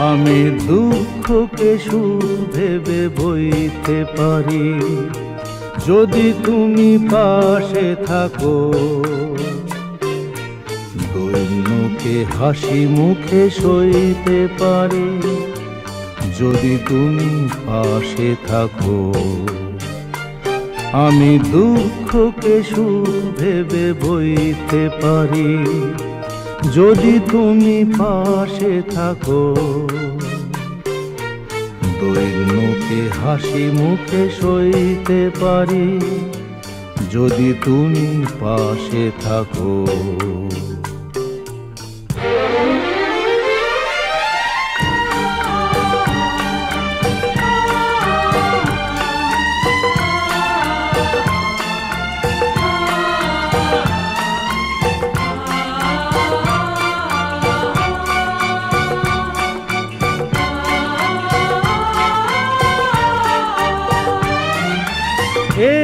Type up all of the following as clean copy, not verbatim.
আমি দুঃখকে সুখ ভেবে বইতে পারি যদি তুমি পাশে থাকো। দৈন্যকে হাসি মুখে সইতে পারি যদি তুমি পাশে থাকো। আমি দুঃখকে সুখ ভেবে বইতে পারি যদি তুমি পাশে থাকো। দৈন্যকে হাসি মুখে সইতে পারি যদি তুমি পাশে থাকো।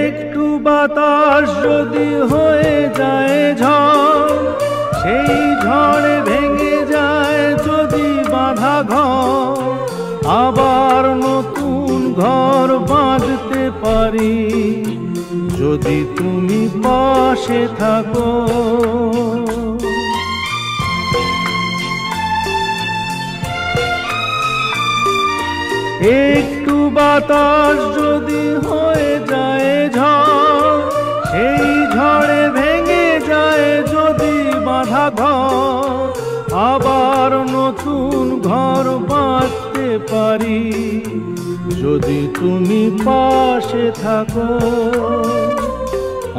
একটু বাতাস যদি হয়ে যায় ঝড়, সেই ঝড়ে ভেঙে যায় যদি বাঁধা ঘর, আবার নতুন ঘর বাঁধতে পারি যদি তুমি পাশে থাকো। একটু বাতাস যদি হয়ে যায় ঝড়, সেই ঝড়ে ভেঙে যায় যদি বাঁধা ঘর, আবার নতুন ঘর বাঁধতে পারি যদি তুমি পাশে থাকো।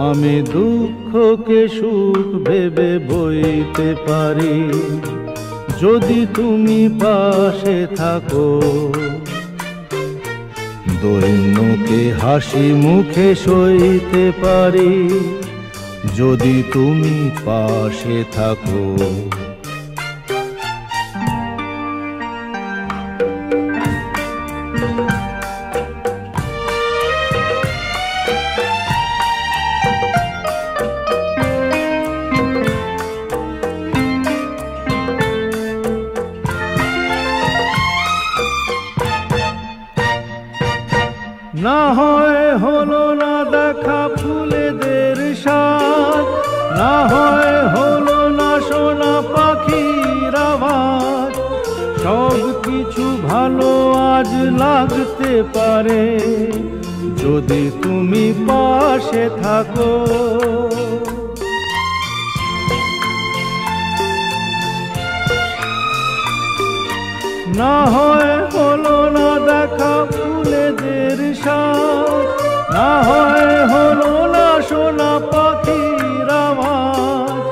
আমি দুঃখকে সুখ ভেবে বইতে পারি যদি তুমি পাশে থাকো। দৈন্যকে হাসি মুখে সইতে পারি যদি তুমি পাশে থাকো। না হয় হলো না দেখা ফুলেদের স্বাদ, না হয় হলো না শোনা পাখির আওয়াজ, সব কিছু ভালো আজ লাগতে পারে যদি তুমি পাশে থাকো। না হয় হলো না দেখা ফুলেদের স্বাদ, না হয় হলো না শোনা পাখির আওয়াজ,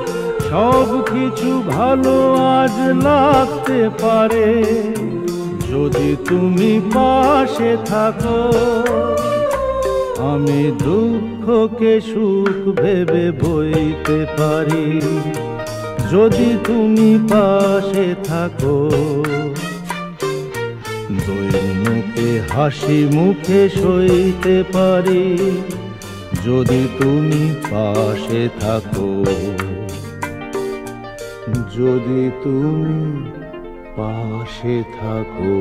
সব কিছু ভালো আজ লাগতে পারে যদি তুমি পাশে থাকো। আমি দুঃখকে সুখ ভেবে বইতে পারি যদি তুমি পাশে থাকো। দৈন্যকে হাসি মুখে সইতে পারি যদি তুমি পাশে থাকো। যদি তুমি পাশে থাকো।